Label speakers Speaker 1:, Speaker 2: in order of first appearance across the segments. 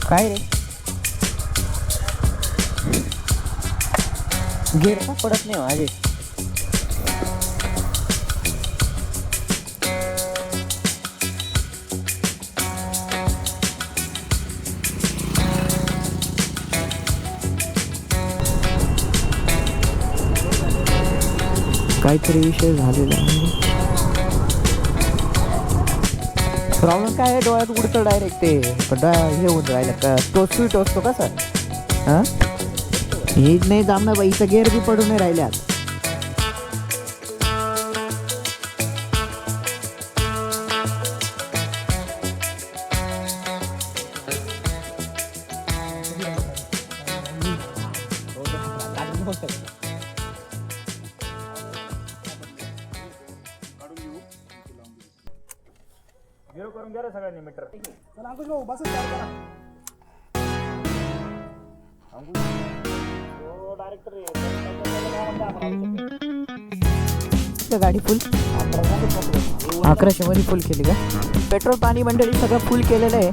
Speaker 1: काय रे गेर का पडत नाही माझे. काहीतरी विषय झालेला आहे. प्रॉब्लेम काय आहे, डोळ्यात उडतं डायरेक्ट ते हे होऊन राहिलं का टोचतो कसा. हां हेच नाही जामना बाईचा गेअर बी पडून नाही राहिल्यात.
Speaker 2: करून घ्या रे सगळ्यांनी मीटर.
Speaker 1: गाडी फुल 1100 मध्ये फुल केली का. पेट्रोल पाणी मंडळी सगळं फुल केलेलं आहे.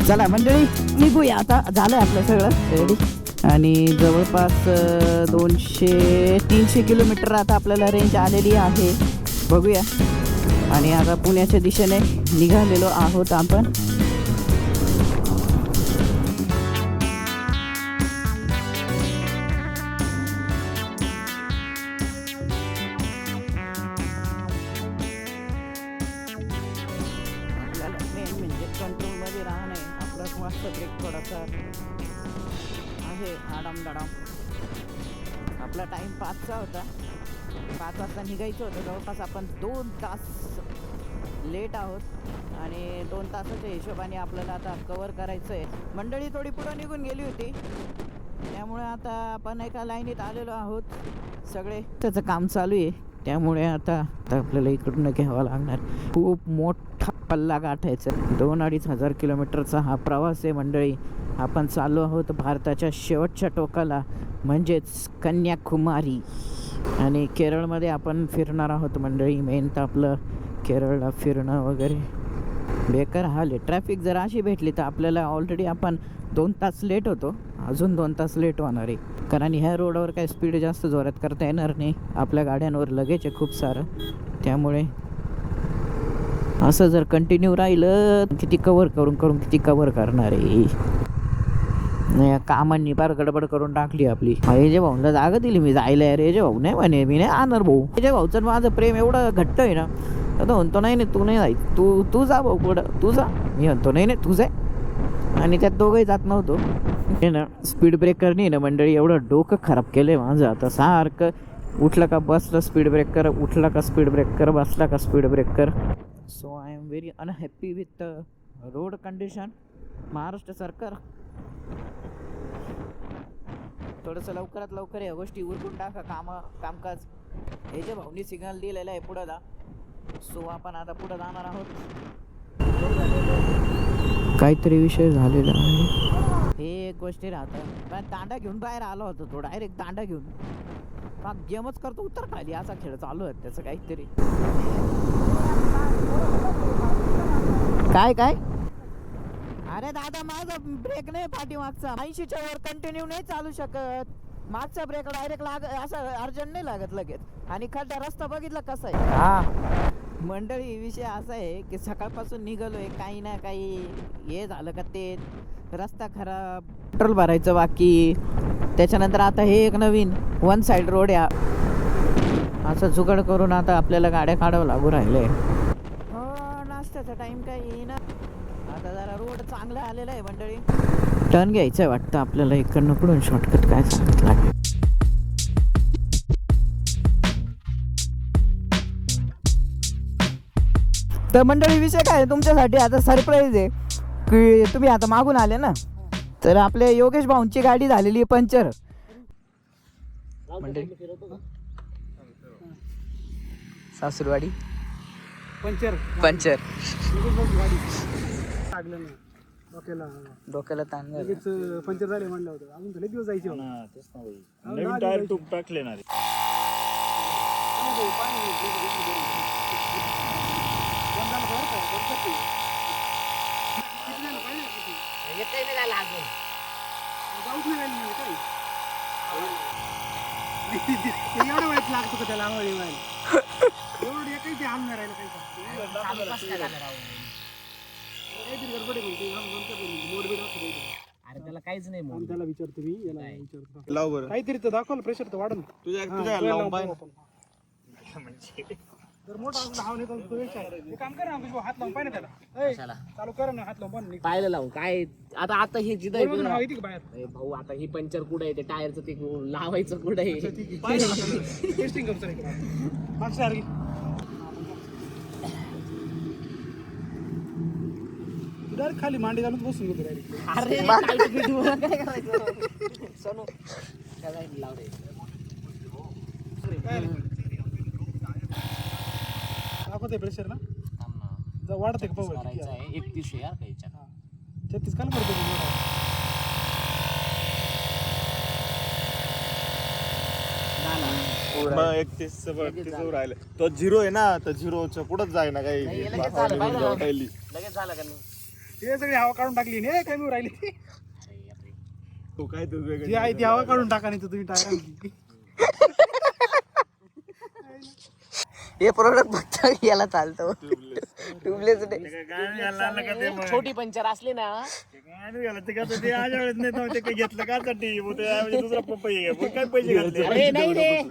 Speaker 1: चला मंडळी निघूया आता. झालंय आपलं सगळं रेडी आणि जवळपास 200-300 किलोमीटर आता आपल्याला रेंज आलेली आहे. बघूया. आणि आता पुण्याच्या दिशेने निघालेलो आहोत आपण. कंट्रोलमध्ये राहणे आपलं मस्त. ब्रेक थोडासा आहे आडाम. आपला टाईम 5चा होता. 5 वाजता निघायचं होतं. जवळपास आपण 2 तास लेट आहोत आणि 2 तासाच्या हिशोबाने आपल्याला आता कवर करायचं आहे. मंडळी थोडी पुढं निघून गेली होती त्यामुळे आता आपण एका लाईनीत आलेलो आहोत सगळे. त्याचं काम चालू आहे त्यामुळे आता आपल्याला इकडून घ्यावं लागणार. खूप मोठा पल्ला गाठायचा. 2-2.5 हजार किलोमीटरचा हा प्रवास आहे मंडळी. आपण चाललो आहोत भारताच्या शेवटच्या टोकाला म्हणजेच कन्याकुमारी. आणि केरळमध्ये आपण फिरणार आहोत मंडळी. मेन तर आपलं केरळला फिरणं वगैरे बेकार हाल आहे. ट्रॅफिक जर अशी भेटली तर आपल्याला ऑलरेडी आपण 2 तास लेट होतो. अजून 2 तास लेट होणार आहे. कारण ह्या रोडवर काही स्पीड जास्त जोरात करता येणार नाही. आपल्या गाड्यांवर लगेच आहे खूप सारं. त्यामुळे असं जर कंटिन्यू राहिलं किती कवर करून किती कवर करणार आहे. नाही कामांनी फार गडबड करून टाकली आपली. जे भाऊला जागा दिली मी जायला. रे जे भाऊ नाही म्हणे मी नाही आणणार भाऊ. जे भाऊचं माझं प्रेम एवढं घट्ट आहे ना. आता म्हणतो नाही तू नाही जायचं. तू जा भाऊ पुढं तू जा. मी म्हणतो नाही तू जाय. आणि त्यात दोघंही जात नव्हतो. हे ना स्पीड ब्रेकरनी ना मंडळी एवढं डोकं खराब केलं आहे माझं. आता सारखं उठलं का बसलं स्पीड ब्रेकर, उठला का स्पीड ब्रेकर, बसला का speed breaker. So I am very unhappy with road condition. Maharashtra सरकार थोडंसं लवकरात लवकर या गोष्टी उरकून टाका. कामकाज. हे जे भाऊनी सिग्नल दिलेलं आहे पुढं जा. सो आपण आता पुढं जाणार आहोत. काहीतरी विषय झालेला आहे. हे एक गोष्टी राहतं. दांडा घेऊन बाहेर आलो होतो तो डायरेक्ट दांडा घेऊन गेमच करतो उतर खाली असा खेळ चालू आहे त्याचं काहीतरी. काय अरे दादा माझा ब्रेक नाही पाठीमागचा. 80च्या वर कंटिन्यू नाही चालू शकत. मागचा ब्रेक डायरेक्ट असं अर्जंट नाही लागत लगेच. आणि खड्डा रस्ता बघितला कसा आहे. हा मंडळी विषय असा आहे की सकाळपासून निघालोय काही ना काही हे झालं का ते रस्ता खराब, पेट्रोल भरायचं बाकी. त्याच्यानंतर आता हे एक नवीन 1 साईड रोड आहे. असं जुगाड करून आता आपल्याला गाड्या काढावं लागू राहिले. हो नाश्त्याचा टाइम काही येईना. आता जरा रोड चांगला आलेला आहे मंडळी. टर्न घ्यायचं आहे वाटतं आपल्याला इकडनं. कुठून शॉर्टकट काय सांगितलं. तर मंडळी विषय काय तुमच्यासाठी आता सरप्राईज आहे की तुम्ही आता मागून आले ना. तर आपल्या योगेश भाऊंची गाडी झालेली पंचर. सासूरवाडी पंचर डोक्याला ताण
Speaker 3: पंचर झाले म्हणलं होतं. अजून थोडे दिवस जायचे.
Speaker 2: नवीन टायर टूब टाकले ना.
Speaker 4: एकही नाही झालं अजून.
Speaker 3: जाऊच नाही राहिली म्हणजे काही एवढं वाईट लागतो का त्याला आम्हाला व्हायला एवढं एकही ते हाल नाही राहिलं काही
Speaker 4: चालू कसं काय झालं राव?
Speaker 3: काहीतरी गडबड आहे म्हणते मोडबीड असतो काहीतरी.
Speaker 4: अरे त्याला काहीच नाही
Speaker 3: आणि
Speaker 4: म्हणून.
Speaker 3: त्याला विचारतो मी याला विचारतो
Speaker 5: लाव बरं
Speaker 3: काहीतरी तर दाखवलं प्रेशर तर वाढन
Speaker 5: तुझ्या लावून पाय
Speaker 3: जर मोठा असला हाव नाही तर तो वेगळा आहे. हे काम कर ना तुझं हात लावून पाहिजे त्याला ए,
Speaker 4: कशाला?
Speaker 3: चालू कर ना हात लावून पण
Speaker 4: पाहिलं लावून काय आता हे जिथं आहे
Speaker 3: हाव
Speaker 4: ना-
Speaker 3: येते का बाहेर
Speaker 4: ए भाऊ आता ही पंचर कुठं आहे ते टायरचं ते लावायचं कुठं आहे?
Speaker 3: टेस्टिंग करू सर मागच्या सारखी डायरेक्ट खाली मांडी घालून बसून घेतो डायरेक्ट
Speaker 4: अरे काय video ला काय करायचं? सोनू काय जाईल लाव रे.
Speaker 3: दाखवते प्रेशर ना
Speaker 4: थांब ना.
Speaker 3: जर वाढते का पाहू
Speaker 4: करायचं आहे 31 आहे यार काहीच्या.
Speaker 3: 36 काल करतो
Speaker 5: मग 31 राहिलं तो झिरो आहे ना तर झिरोच्या पुढेच जाय ना काही
Speaker 4: नाही, लगेच झालं पाहिजे ना.
Speaker 5: काही
Speaker 4: लगेच झालं का नाही?
Speaker 3: ते सगळी हवा काढून टाकली नाही कमी राहिली
Speaker 4: अरे बापरे.
Speaker 5: तो काय तो
Speaker 3: जी आहे ती हवा काढून टाका नाही तर तुम्ही टाका
Speaker 1: हे प्रोडक्ट फक्त याला चालतो ट्यूबलेस
Speaker 4: छोटी पंचर असली ना अरे नाही रे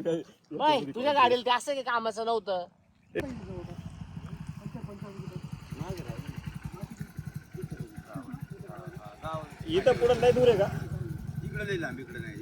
Speaker 4: बाय तुझ्या गाडीला ते असं काही कामाचं नव्हतं.
Speaker 2: इथं पुढे नाही दूर आहे का?
Speaker 5: इकडे नाही लांब इकडे नाही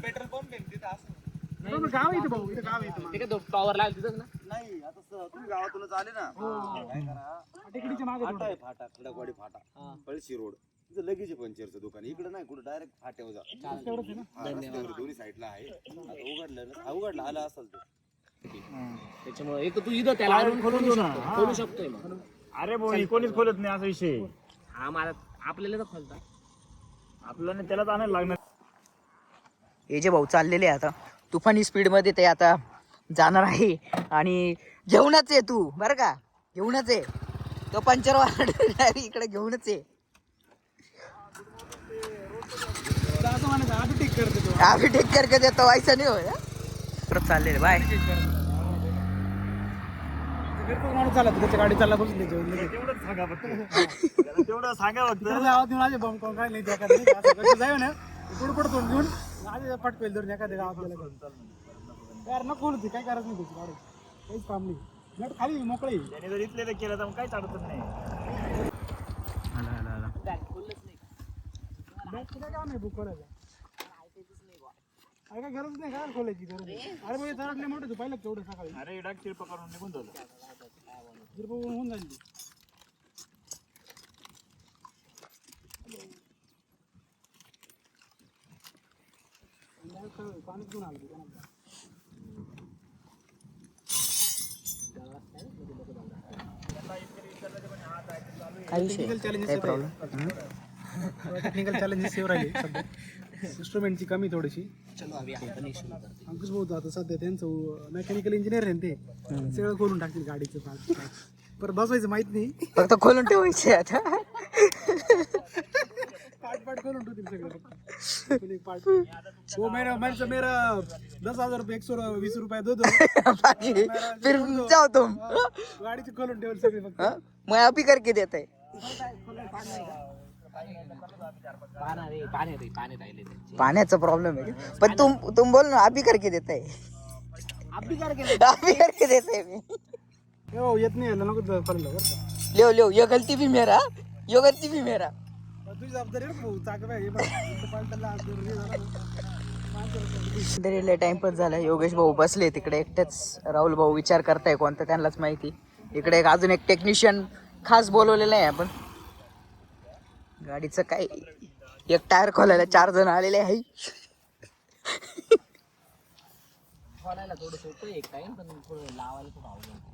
Speaker 5: पेट्रोल पंप आहे तिथं असं
Speaker 3: गाव येतं भाऊ इथं गाव येतं
Speaker 4: ते काय टॉवर लागला तिथंच ना.
Speaker 5: नाही आता तुम्ही गावातूनच आले ना काय करा
Speaker 3: टेकडीच्या मागे
Speaker 5: फाटा आहे फाटा खडकवाडी फाटा पळशी रोड तिथं लगेच आहे पंचरचं दुकान इकडे नाही कुठं डायरेक्ट फाट्यावर जा हा, रस्त्यावर दोन्ही साईडला आहे आता उघडलं ना उघडलं आलं असेल ते
Speaker 4: त्याच्यामुळे एक तू इथं त्याला आणून खोलू शकतोय मग.
Speaker 2: अरे भाऊ ही कोणीच खोलत नाही असा विषय.
Speaker 4: हा मला आपल्याला तर खोलता.
Speaker 2: आपल्याला त्यालाच आणायला लागणार.
Speaker 1: हे जे भाऊ चाललेले आहे आता तुफानी स्पीडमध्ये ते आता जाणार आहे आणि घेऊनच आहे तू बरं का घेऊनच आहे तो पंचरवाला इकडे घेऊनच आहे
Speaker 3: असं म्हणायचं आधी टेक करते तो
Speaker 1: आम्ही टेक करके देतो व्हायचं नाही होय परत चाललेले बाय
Speaker 3: माणूस चालला त्याच्या गाडी चालला बसून
Speaker 2: तेवढंच सांगा फक्त त्याला तेवढं सांगा फक्त.
Speaker 3: माझे बॉम्ब कोण काय नाही त्या जाऊ ना पुढे पुढे तोंड घेऊन माझे पट पेल धरून एखाद्या गावात गेला यार नको होती काय करायचं नाही त्याची गाडी काहीच काम नाही नट खाली मोकळे
Speaker 2: त्याने जर इथले केलं तर मग काहीच अडचण नाही.
Speaker 3: काय काम आहे बुक करायचं काय गरज नाही काय खोलायची गरज नाही. अरे भाई चढले मोठे तू पाहिलं तेवढं सकाळी
Speaker 2: अरे डाक तिरपा करून निघून झालं.
Speaker 3: होऊन जाईल ती. पाणी घेऊन आलं टेक्निकल चॅलेंजेस येऊ राहिले सध्या इन्स्ट्रुमेंटची कमी थोडीशी अंकुश भाऊ आता सध्या त्यांचं मेकॅनिकल इंजिनियर आहे ते सगळं खोलून टाकतील गाडीचं पार्ट परत बसवायचं माहित नाही
Speaker 1: फक्त खोलून ठेवायचे आता
Speaker 3: पार्ट खोलून ठेवतील सगळं पार्ट वो मेरा 10,000 रुपये 120 रुपये दो
Speaker 1: बाकी फिर जाओ तुम
Speaker 3: गाडीची खोलून ठेवल सगळे फक्त
Speaker 1: मैं अभी करके देता है
Speaker 4: पाणी राहिले ते.
Speaker 1: पाण्याचा प्रॉब्लेम आहे पण तुम बोल ना अभी करके देता है अभी करके देता है मी
Speaker 3: हो येत नाही याला नको खोललं बरं का
Speaker 1: लियो लियो ये गलती भी मेरा
Speaker 3: तुझी जबाबदारी आहे भाऊ चाक हे पालटाला
Speaker 1: तरी टाइमपास झाला योगेश भाऊ बसले तिकडे एकटेच राहुल भाऊ विचार करताय कोणतं त्यांनाच माहिती इकडे अजून एक टेक्निशियन खास बोलवलेलं आहे आपण गाडीचं काय एक टायर खोलायला 4 जण आलेले आहे
Speaker 4: खोलायला थोडं सोपं आहे काय पण थोडं लावायला खूप अवघड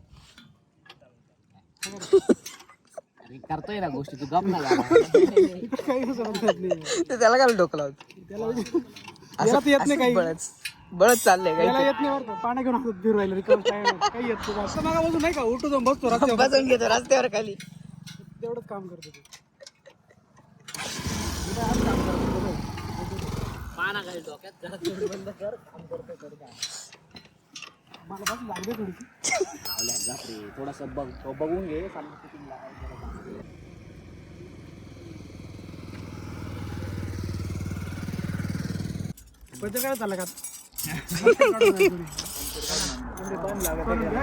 Speaker 4: अरे करतोय ना गोष्टी तू गप ना
Speaker 3: काही समजत नाही
Speaker 1: तर त्याला काय डोकं लावतो
Speaker 3: त्याला येत नाही काही
Speaker 1: बळच चाललंय
Speaker 3: त्याला
Speaker 1: काही
Speaker 3: येत नाही बरं पाण्या घेऊन हातात फिरवायला काही येत नाही असं मागा बसून नाही का उठू जाऊन बसतो रस्त्यावर
Speaker 1: बसून घेतो रस्त्यावर खाली
Speaker 3: तेवढंच काम करतो ते. मी काय आज काम करतो बघ.
Speaker 4: पाना घाल डोक्यात जरा थोडी बंद कर काम करतो कर का
Speaker 3: मला बस लागते थोडीशी.
Speaker 4: थोडस बघून घे सांग किती लागायचं.
Speaker 3: पैसे काय चाललं का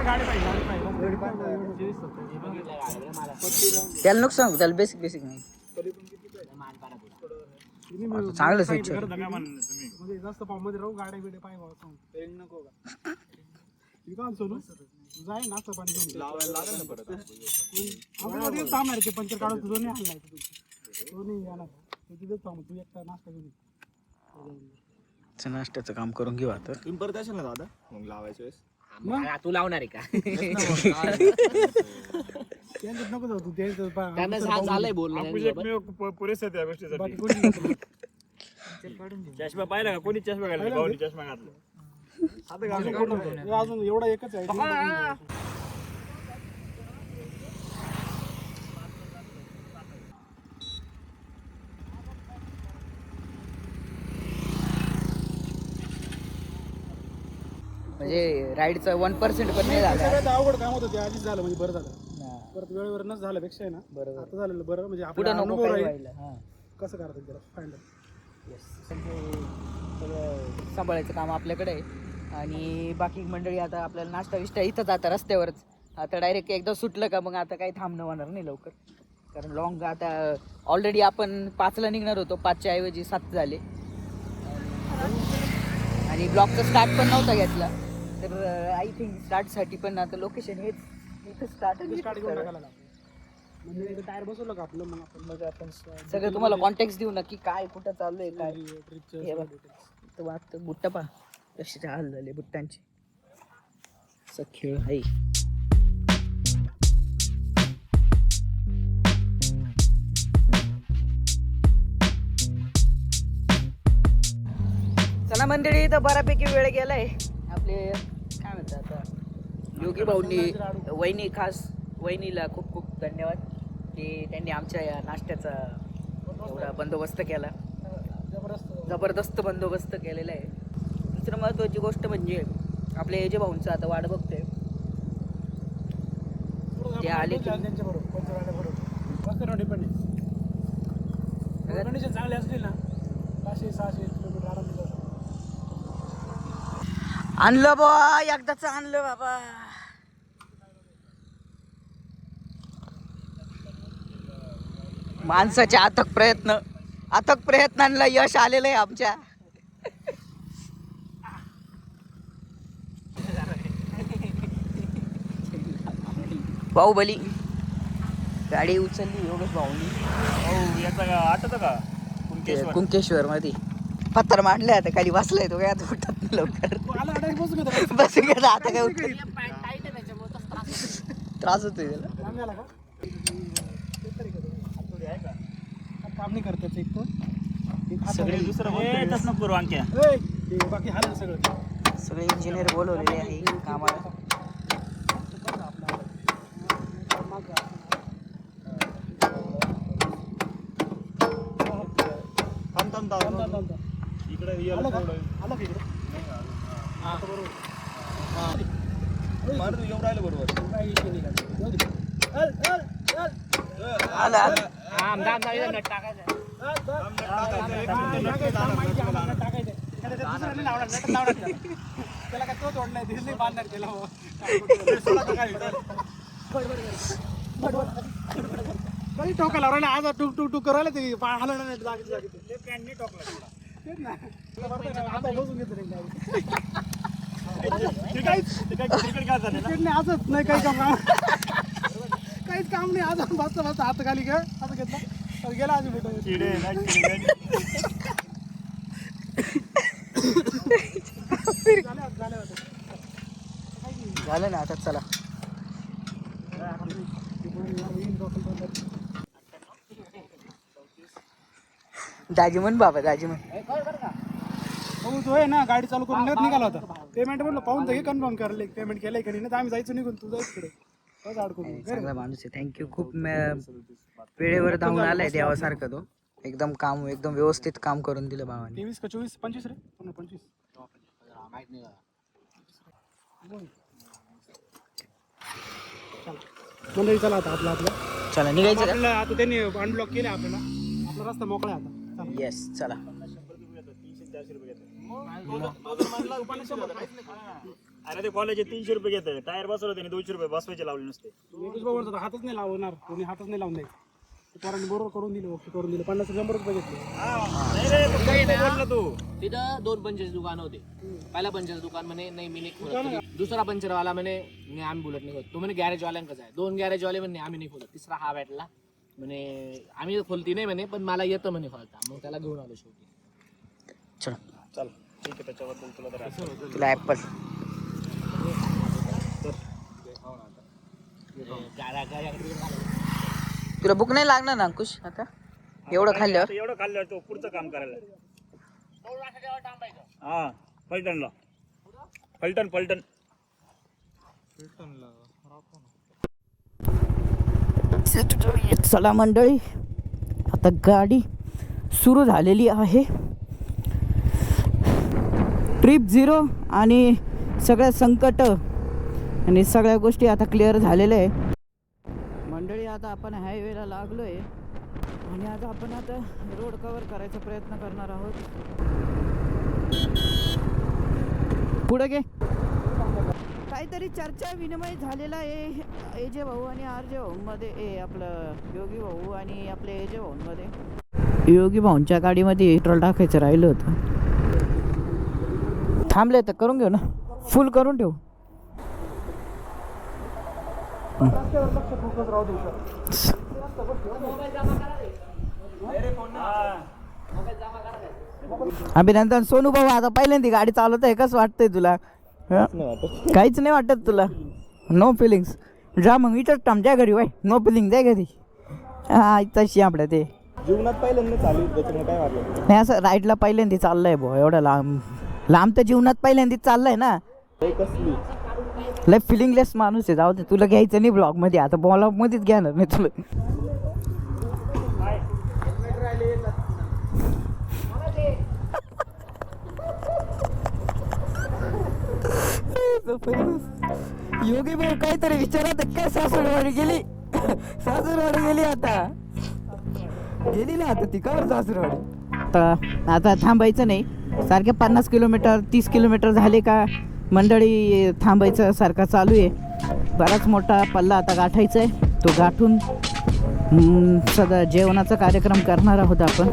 Speaker 3: गाडी पाहिजे.
Speaker 1: त्याला नको सांगू, त्याला बेसिक नाही चांगलं switch आहे.
Speaker 3: म्हणजे जास्त पाव मध्ये राहू गाड्या बिड्या पाय भाव सांग नको का काय सोनू जाय नाश्ता पाणी घेऊन आपण थांबणार ते पंचर काढून तुझं नाही आणलाय तो नाही येणार तिथेच थांब तू एकटा नाश्ता घेऊन
Speaker 1: नाश्त्याचं काम करून घेऊ आता.
Speaker 2: तुम्ही परत असेल ना दादा मग लावायच्या वेळेस
Speaker 4: मग तू लावणार आहे का
Speaker 3: त्यांच्यात नको जाऊ तू त्यांचं
Speaker 4: त्यांना झालंय बोलणं
Speaker 2: पुरेसे त्या गोष्टीसाठी
Speaker 3: बाकी कोणी नको.
Speaker 2: चष्मा पाहिला का कोणी चष्मा घातला भाऊनी चष्मा घातला आता
Speaker 3: अजून कोण होतं? हे अजून एवढा एकच आहे
Speaker 1: म्हणजे राईडचं 1% पण नाही झालं.
Speaker 3: सगळ्यात अवघड काम होतं ते आधीच झालं म्हणजे बरं झालं. परत वेळेवर नच झाल्यापेक्षा आहे ना बरं आता झालेलं बरं म्हणजे
Speaker 1: पुढे
Speaker 3: आपला
Speaker 1: नको
Speaker 3: अनुभव
Speaker 1: काही
Speaker 3: राहील.
Speaker 1: व्हायला.
Speaker 3: कसं करतात त्याला फायनल
Speaker 1: सगळं सांभाळायचं काम आपल्याकडे आहे. आणि बाकी मंडळी आता आपल्याला नाश्ता विष्टा इथंच आता रस्त्यावरच. आता डायरेक्ट एकदा सुटलं का मग आता काही थांबणं होणार नाही लवकर, कारण लॉंग आता ऑलरेडी आपण 5ला निघणार होतो, 5च्या ऐवजी 7 झाले. आणि ब्लॉकचा स्टार्ट पण नव्हता घेतला, तर आय थिंक स्टार्टसाठी पण आता लोकेशन हेच इथं स्टार्ट
Speaker 3: घेऊन टाकायला लागलं. म्हणजे टायर बसवलं का आपलं मग आपण
Speaker 1: सगळं तुम्हाला कॉन्टॅक्ट देऊ ना की काय कुठं चालू आहे काय.
Speaker 3: ट्रिपचं
Speaker 1: हे बघ, तर वाटतं बुट्टा पहा कसे हाल झाले बुट्टांचे. असं खेळ आहे. चला मंडळी, तर बऱ्यापैकी वेळ गेलाय. आपले काय म्हणतात आता योगी भाऊंनी वहिनी, खास वहिनीला खूप खूप धन्यवाद की त्यांनी आमच्या या नाश्त्याचा एवढा बंदोबस्त केला. जबरदस्त बंदोबस्त केलेला आहे. दुसरं महत्त्वाची गोष्ट म्हणजे आपल्या एजे भाऊंचं आता वाट बघतोय ते आले की
Speaker 3: त्यांच्याबरोबर पंचवाड्याबरोबर डिपेंड आहे. कंडिशन चांगली असतील ना 500-600 किलोमीटर आराम दिला.
Speaker 1: आणलं बा एकदाच आणलं बाबा. माणसाच्या अथक प्रयत्नांना यश आलेलं आहे आमच्या. बाहुबली गाडी उचलली योगेश भाऊनी.
Speaker 2: हो याचा आठवतं का
Speaker 1: कुंकेश्वर मध्ये पत्थर मांडले, आता खाली बसलाय तो काय आता उठत नाही लवकर. बसून गेला आता काय उठत त्रास होतोय त्याला.
Speaker 3: काम नाही करतात एक तर
Speaker 2: सगळे दुसरं नको करू आणखी
Speaker 3: बाकी हाल सगळं
Speaker 1: सगळे इंजिनियर बोलवलेले आहे कामाला.
Speaker 2: इकडे
Speaker 3: आलं का इकडे
Speaker 2: येऊन राहिलं बरोबर.
Speaker 1: आला
Speaker 3: त्याला काय तो तोडलाय दिसली बांधणार त्याला कधी टोकाला राहिला आज टुक टुक टुक करायला ते हलवणार आता बसून घेतो आजच नाही काही काम काहीच काम नाही आज बसता बसता हात खाली घ्या असं घेतला तर गेला आज भेटून
Speaker 1: झालं ना आता. चला दाजी म्हण बाबा, दाजी म्हण.
Speaker 3: हो तो आहे ना गाडी चालू करून निघाला होता. पेमेंट म्हणलं पाहून तर कन्फर्म करायला पेमेंट केलंय का नाही, तर आम्ही जायचं निघून तू जायचं पुढे
Speaker 6: चांगला माणूस आहे. थँक्यू. खूप वेळेवर धावून आलाय देवासारखं तो. एकदम व्यवस्थित काम करून दिलं भावाने.
Speaker 3: 23 का 24 25 रे 25
Speaker 4: माहित नाही का?
Speaker 3: मंडळी चला आता आपला
Speaker 6: चला निघायचं का?
Speaker 3: आपल्याला आता त्यांनी अनब्लॉक केले आपल्याला. आपला रस्ता मोकळा आहे आता. चला.
Speaker 6: येस चला.
Speaker 2: 300-400 रुपये घेतात. अरे ते कॉलेज 300 रुपये घेतात. टायर बसवलं त्याने 200 रुपये बसवायचे लावले नसते.
Speaker 3: निकुश भाऊंचा हातच नाही लावणार, कोणी हातच नाही लावून द्यायचं. पोरांनी बरोबर करून दिले, ओके करून दिले. 50-100 रुपये घेतले.
Speaker 2: नाही रे, फक्त इथे बोलला तू.
Speaker 4: तिथं 2 पंचरचे दुकान होते. पहिला पंचरचं दुकान म्हणे नाही मी नाही खोलत. दुसरा पंचरवाला म्हणे नाही आम्ही बुलेट नाही खोलत. तो म्हणे गॅरेजवाल्यांकडे आहे. 2 गॅरेजवाले म्हणे आम्ही नाही खोलत. तिसरा हा भेटला म्हणे आम्ही खोलती नाही म्हणे पण मला येतं म्हणे खोलता. मग त्याला घेऊन आलो शेवटी.
Speaker 6: चला
Speaker 2: चल ठीक आहे, त्याच्याबद्दल तुला तर
Speaker 6: तुला ऍपल. तुला बुक नाही लागणार ना अंकुश आता एवढं खाल्ल्यावर?
Speaker 2: एवढं खाल्ल्यावर तो पुढचं काम करायला. हा फलटणला. फलटण
Speaker 1: चला मंडळी, आता गाडी सुरू झालेली आहे. ट्रिप 0 आणि सगळ्या संकट आणि सगळ्या गोष्टी आता क्लिअर झालेल्या आहे मंडळी. आता आपण हायवेला लागलो आहे आणि आता आपण रोड कव्हर करायचा प्रयत्न करणार आहोत. पुढे घे. काहीतरी चर्चा विनिमय झालेला आहे एजे भाऊ आणि आरजे भाऊंमध्ये. आपलं योगी भाऊ आणि आपले एजे भाऊंमध्ये. योगी भाऊंच्या गाडीमध्ये पेट्रोल टाकायचं राहिलं होतं. थांबले तर करून घेऊ ना, फुल करून ठेवू. अभिनंदन सोनू भाऊ. आता पहिल्यांदा गाडी चालवत आहे, कसं वाटतंय तुला? काहीच नाही वाटत तुला? No feelings. जा मग इथंच थांब, जा घरी. वाय नो फिलिंग, जाय घरी. हा तशी आपल्या ते
Speaker 2: जीवनात पहिल्यांदा चालू होतं त्याच्यामुळे काय वाटलं
Speaker 1: नाही. असं राईडला पहिल्यांदा चाललंय भाऊ. एवढं लांब तर जीवनात पहिल्यांदा चाललंय ना. लय फिलिंगलेस माणूस आहे. जाऊ दे, तुला घ्यायचं नाही ब्लॉग मध्ये. आता ब्लॉग मध्येच घेणार नाही तुला. योगी भाऊ काहीतरी विचारत काय? सासूरवाडी गेली. सासूरवाडी गेली आता. गेली ना आता ती कवर सासूरवाडी. आता थांबायचं नाही. सारखे 50 किलोमीटर 30 किलोमीटर झाले का मंडळी थांबायचं सारखा चालू आहे. बराच मोठा पल्ला आता गाठायचा आहे. तो गाठून सदा जेवणाचा कार्यक्रम करणार आहोत आपण.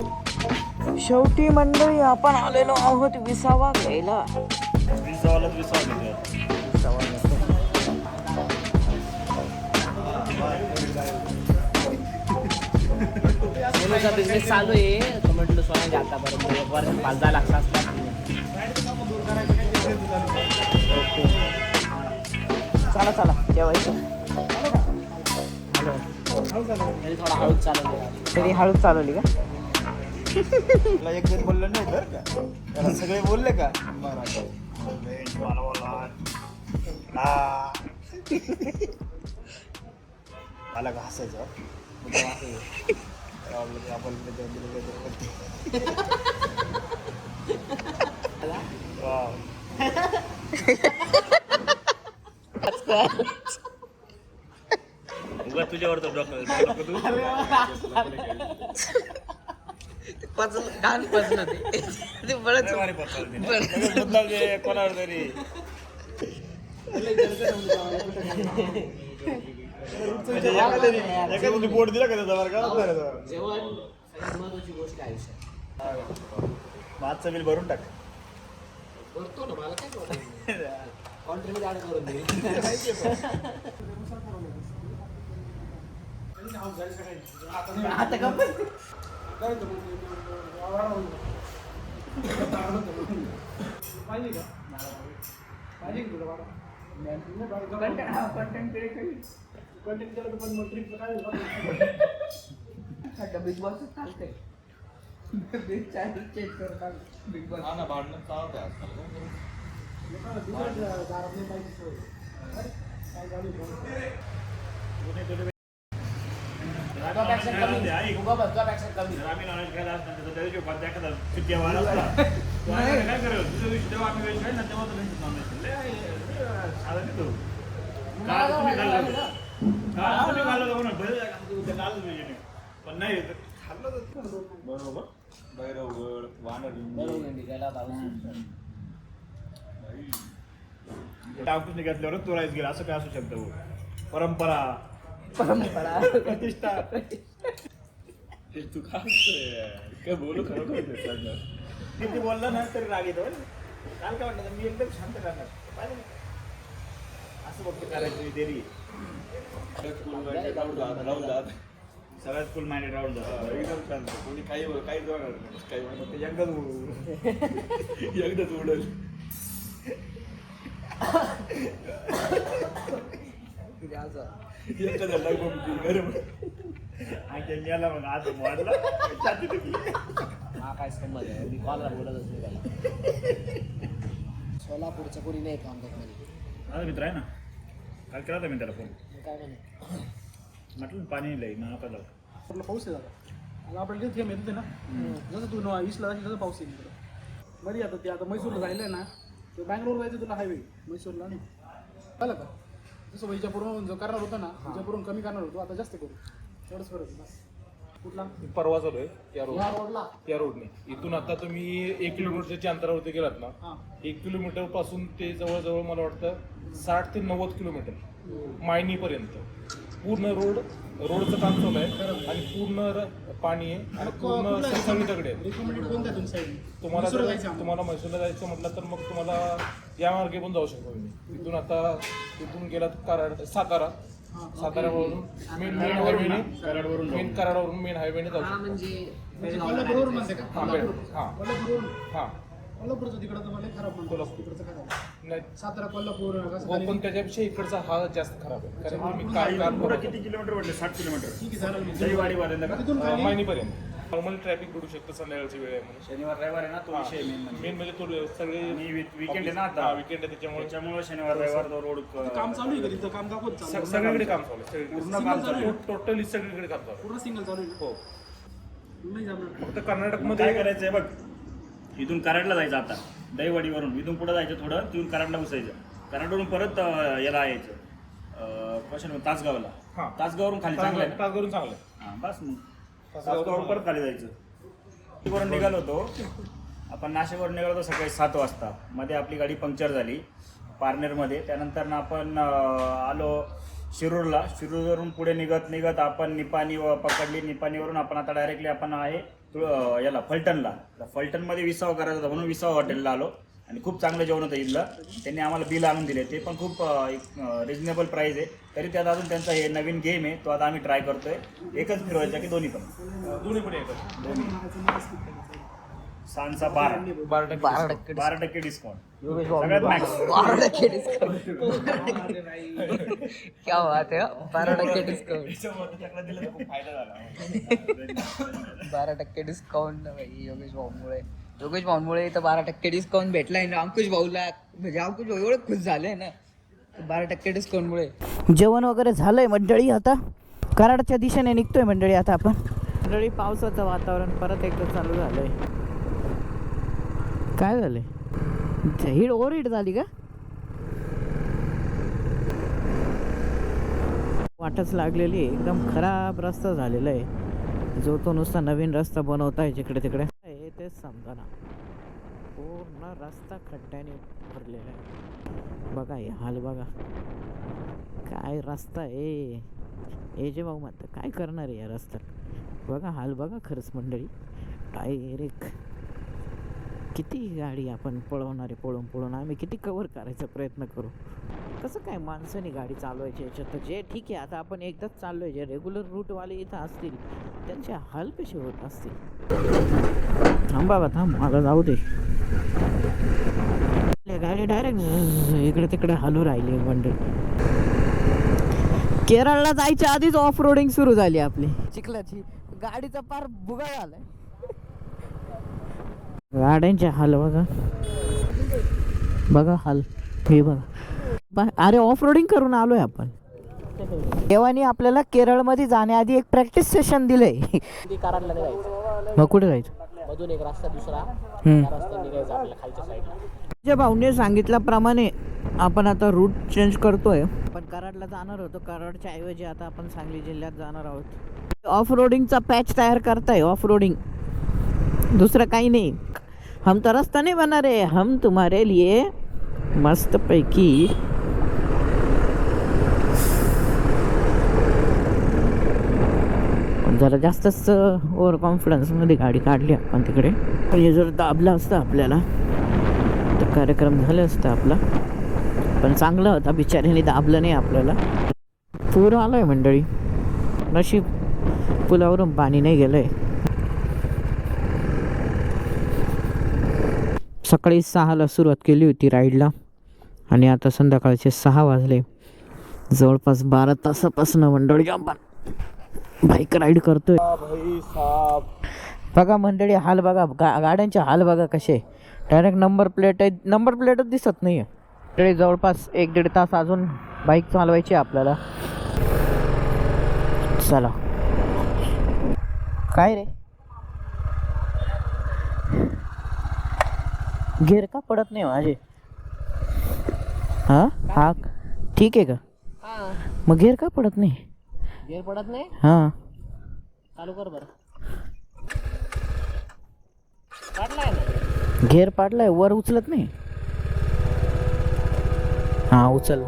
Speaker 1: शेवटी मंडळी आपण आलेलो आहोत विसावा घ्यायला.
Speaker 4: सोनूचा बिझनेस चालू आहे. तर म्हटलं सोन्याच्या आतापर्यंत वर्ष 5-10 लाख असतात.
Speaker 1: चला चला जेवायचं.
Speaker 4: तरी थोडा हळूच चालवलं.
Speaker 1: तरी हळूच चालवली का?
Speaker 5: तुला एक जण बोललं नाही बरं का, त्याला सगळे बोलले का मला घासायचं आपण
Speaker 2: तुझ्यावर तर डॉक्टर
Speaker 6: घाण पचलं ते बळच
Speaker 2: कोणावर तरी बोट दिला का त्याचा
Speaker 4: जेवण महत्वाची गोष्ट आहे आयुष्यात.
Speaker 2: माझचं बिल भरून टाक.
Speaker 4: करतो ना, मला काय कॉन्ट्रीब्यूट ऍड करून दे.
Speaker 1: आता का बिग बॉस चालतंय. बिग चॅनल चेक करतात. बिग बॉस
Speaker 5: भांडण चालत आहे आजकाल.
Speaker 4: तुझ्यापेक्षा कमी उगा बस, तुझ्यापेक्षा कमी.
Speaker 2: आम्ही नॉलेज खायला असताना त्याचा त्या दिवशी भात एखादा सुट्ट्या वाला असला. तो आम्ही काय करेल दुसऱ्या दिवशी जेव्हा आम्ही वेज खाईल ना तेव्हा तो त्यांचं नॉनव्हेज साधा नाही तो. काल तुम्ही खाल्लं होतं. काल तुम्ही खाल्लं होतं म्हणून बरं झालं का उद्या कालच वेज नाही. पण नाही खाल्लं होतं बरोबर. बैरवगड वानरलिंगी
Speaker 4: बरोबर आहे, गेला होता.
Speaker 2: टाकून घेतल्यावर तो राईस गेला असं काय असू शकतं हो. परंपरा प्रतिष्ठा तू काय बोलू खरं किती बोलला ना तरी राग येतो काल काय वाटलं मी एकदम शांत करणार पाहिलं ना? असं फक्त करायचं देरी सगळ्यात फुल माइंडेड राहून जातं एकदम शांत कोणी काही काही एकदाच उडल याला मग आज वाढला
Speaker 4: हा काय संबंध आहे, मी कॉलला बोलतच नाही त्याला. सोलापूरच्या कोणी नाही कॉन्टॅक्ट मध्ये.
Speaker 2: माझा मित्र आहे ना काल केला होता मी त्याला फोन
Speaker 4: काय म्हणे
Speaker 2: म्हटलं पाणी लई ना आता जाऊ
Speaker 3: आपला पाऊस आहे दादा. आता आपल्याला तेच गेम येत होते ना, जसं तू 20ला जाशील तसं पाऊस येईल इकडं मध्ये. आता ते आता मैसूरला जायला ना, ते बँगलोर जायचं तुला हायवे मैसूरला नाही झालं का. जसं विजापूरहून जो करणार होता ना, विजापूरहून कमी करणार होतो, आता जास्त करू तेवढंच फरक आहे बस. कुठला
Speaker 7: परवा चालू आहे या रोड
Speaker 3: ह्या रोडला
Speaker 7: त्या रोडने इथून आता तुम्ही 1 किलोमीटरच्या अंतरावरती गेलात ना,
Speaker 3: हां
Speaker 7: 1 किलोमीटर पासून ते जवळजवळ मला वाटतं 60 ते 90 किलोमीटर मायनीपर्यंत पूर्ण रोडचं काम चालू आहे आणि पूर्ण पाणी आहे आणि पूर्ण सगळी दगडे आहेत.
Speaker 3: रिकमेंडेड कोणत्या दोन साईड
Speaker 7: तुम्हाला मैसूरला जायचं म्हटलं तर मग तुम्हाला या मार्गे पण जाऊ शकतो तुम्ही. इथून आता तिथून गेलात साताऱ्यावरून मेन हायवेने कराडवरून मेन हायवेने जाऊ शकतो.
Speaker 4: म्हणजे
Speaker 3: कोल्हापूरवरून म्हणते का?
Speaker 7: हां
Speaker 3: कोल्हापूरवरून
Speaker 7: हां
Speaker 3: कोल्हापूरचं तिकडं तर मला खराब म्हणतो. तिकडचं काय झालं?
Speaker 7: नाही
Speaker 3: सातारा कोल्हापूर
Speaker 7: हो, पण त्याच्यापेक्षा इकडचा हा जास्त खराब आहे कारण तुम्ही काल
Speaker 2: पुढं किती किलोमीटर वाटले 60 किलोमीटर
Speaker 3: ठीक आहे झालं मी.
Speaker 2: दहीवाडी पर्यंत का?
Speaker 3: तिथून खाली
Speaker 7: मायनीपर्यंत नॉर्मल ट्रॅफिक घडू शकतं संध्याकाळची वेळ आहे म्हणून.
Speaker 2: शनिवार रविवार आहे ना तो विषय
Speaker 7: मेन म्हणजे तो सगळे
Speaker 2: आणि वीकेंड आहे ना आता
Speaker 7: विकेंड आहे
Speaker 2: त्याच्यामुळे शनिवार रविवार तो रोड
Speaker 3: काम चालू आहे का तिथं? काम दाखवत चालू आहे?
Speaker 7: सगळीकडे काम चालू आहे
Speaker 2: पूर्ण काम चालू आहे.
Speaker 7: टोटली सगळीकडे काम चालू आहे.
Speaker 3: पूर्ण सिंगल चालू आहे ना?
Speaker 7: हो
Speaker 3: नाही जमणार.
Speaker 7: फक्त
Speaker 2: काय
Speaker 7: कर्नाटकमध्ये
Speaker 2: करायचंय बघ इथून कराडला जायचं आता दहीवाडीवरून इथून पुढे जायचं थोडं तिथून कराडला घुसायचं कराडवरून परत याला यायचं क्वेश्चन तासगावला
Speaker 7: हां.
Speaker 2: तासगावरून खाली चांगलं आहे ना?
Speaker 7: तास करून चांगलं आहे.
Speaker 2: हां बस मग तासगावरून परत खाली जायचं नाशिकवरून निघालो होतो आपण नाशिकवरून निघालो होतो सकाळी 7 वाजता मध्ये आपली गाडी पंक्चर झाली पारनेरमध्ये त्यानंतर ना आपण आलो शिरूरवरून पुढे निघत आपण निपाणी पकडली निपाणीवरून आपण आता डायरेक्टली आपण आहे याला फलटणमध्ये विसावा करायचा होता म्हणून विसावा हॉटेलला आलो आणि खूप चांगलं जेवण होतं इथलं त्यांनी आम्हाला बिल आणून दिले ते पण खूप रिजनेबल प्राईस आहे तरी त्यात अजून त्यांचा हे नवीन गेम आहे तो आता आम्ही ट्राय करतोय एकच फिरवायचा की दोन्ही पण
Speaker 7: येतात
Speaker 2: सांचा 12% डिस्काउंट
Speaker 6: योगेश
Speaker 2: सगळ्यात
Speaker 6: भाऊ
Speaker 2: मॅक्स
Speaker 6: 12% डिस्काउंट. क्या बात है, 12% डिस्काउंट.
Speaker 2: फायदा झाला
Speaker 6: 12% डिस्काउंट भाई योगेश भाऊमुळे तर 12% डिस्काउंट भेटलाय ना अंकुश भाऊला. म्हणजे अंकुश भाऊ एवढं खुश झाले ना 12% डिस्काउंटमुळे.
Speaker 1: जेवण वगैरे झालंय मंडळी. आता कराडच्या दिशेने निघतोय मंडळी. आता आपण मंडळी पावसाचं वातावरण परत एकदा चालू झालंय. काय झालंय हीट ओव्हरहीट झाली का वाटच लागलेली आहे. एकदम खराब रस्ता झालेला आहे जो तो नुसता नवीन रस्ता बनवताय जिकडे तिकडे हे तेच समजा ना. पूर्ण रस्ता खड्ड्याने भरलेला आहे. बघा हे हाल बघा काय रस्ता आहे. हे जे भाऊ म्हणतं काय करणार आहे या रस्त्यात. बघा हाल बघा खरंच मंडळी. डायरेक्ट किती गाडी आपण पळवणारे पळून आम्ही किती कव्हर करायचा प्रयत्न करू. कसं काय माणसाने गाडी चालवायची याच्यात. तर जे ठीक आहे आता आपण एकदाच चाललोय जे रेग्युलर रूटवाले इथं असतील त्यांचे हाल कसे होत असतील. थांब मला जाऊ दे. गाडी डायरेक्ट इकडे तिकडे हलू राहिली मंडळी. केरळला जायच्या आधीच ऑफ रोडिंग सुरू झाली आपली चिखलाची. गाडीचा पार बुगा झालाय. गाड्यांचे हाल बघा हाल. हे बघा अरे ऑफ रोडिंग करून आलोय आपण. देवानी आपल्याला केरळमध्ये जाण्याआधी एक प्रॅक्टिस सेशन दिलंय.
Speaker 4: ते कराडला नाही जायचं,
Speaker 1: मग कुठे जायचं?
Speaker 4: मधून एक रस्ता दुसरा त्या रस्त्याने निघायचं आपल्या खालच्या साईडला.
Speaker 1: माझ्या भाऊने सांगितल्याप्रमाणे आपण आता रूट चेंज करतोय. आपण कराडला जाणार होतो, कराडच्या ऐवजी आता आपण सांगली जिल्ह्यात जाणार आहोत. ऑफ रोडिंगचा पॅच तयार करताय. ऑफ रोडिंग, दुसरं काही नाही. हम तो रास्ता नहीं बना रहे, हम तुम्हारे लिए मस्त पैकी जरा जास्तच ओव्हर कॉन्फिडन्समध्ये गाडी काढली आपण तिकडे. हे जर दाबलं असतं आपल्याला तर कार्यक्रम झाला असता आपला, पण चांगलं होता, बिचाऱ्याने दाबलं नाही आपल्याला. पूर आलं मंडळी, नशीब पुलावरून पाणी नाही गेलंय. सकाळी 6ला सुरुवात केली होती राईडला आणि आता संध्याकाळचे 6 वाजले. जवळपास 12 तासापासून मंडळी आपण बाईक राईड करतोय. बघा मंडळी, हाल बघा, गाड्यांचे हाल बघा कसे. डायरेक्ट नंबर प्लेट आहे, नंबर प्लेटच दिसत नाही आहे. मंडळी जवळपास 1-1.5 तास अजून बाईक चालवायची आपल्याला. चला. काय रे, गेअर का पडत नाही माझे? हा ठीक आहे का? मग गेअर का पडत नाही?
Speaker 4: गेअर पडत नाही.
Speaker 1: हां
Speaker 4: चालू कर बरं. काढलाय ना
Speaker 1: गेअर पाडलाय, वर उचलत नाही. हां उचल.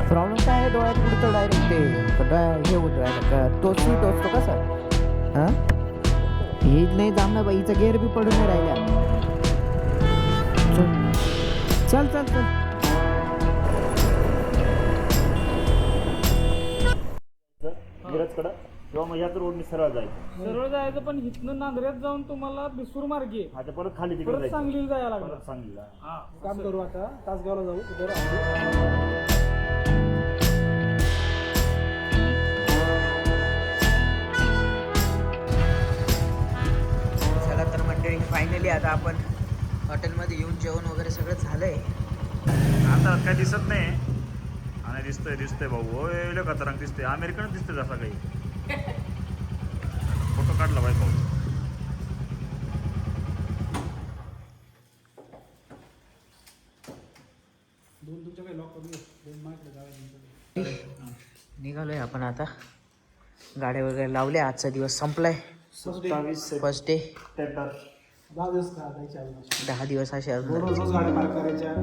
Speaker 1: प्रॉब्लेम काय आहे, डोळ्यात उडतं डायरेक्ट. ते हे होतं, तो सीट असतो कसा. हां ही नाही जामना बाई, हिचा गेअर बी पडून नाही राहिला. चल चल चल.
Speaker 2: मिरजकडं किंवा मग याच रोडने सरळ जायचं.
Speaker 3: पण इथनं नांदऱ्यात जाऊन तुम्हाला बिसूर मार्गे
Speaker 2: आता परत खाली तिकडे जायचं,
Speaker 3: सांगलीला जायला लागलं.
Speaker 2: परत सांगलीला.
Speaker 3: काम करू आता, तासगावला जाऊ तिथं.
Speaker 6: चला तर मंडळी, फायनली आता आपण हॉटेलमध्ये येऊन जेवण वगैरे सगळं झालंय.
Speaker 2: आता काय दिसत नाही आणि दिसतंय भाऊ. होय लय खतरनाक दिसतंय, अमेरिकन दिसतंय जसा काही. फोटो काढला बाई भाऊ.
Speaker 6: निघालोय आपण आता. गाड्या वगैरे लावल्या, आजचा दिवस संपलाय. First day.
Speaker 3: 10 दिवस का जायचे अजून.
Speaker 6: 10 दिवस असे अजून.
Speaker 3: रोज गाडी पार्क करायच्या,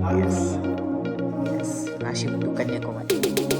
Speaker 3: कॉलेज
Speaker 6: नाशिक टू कन्याकुमारी.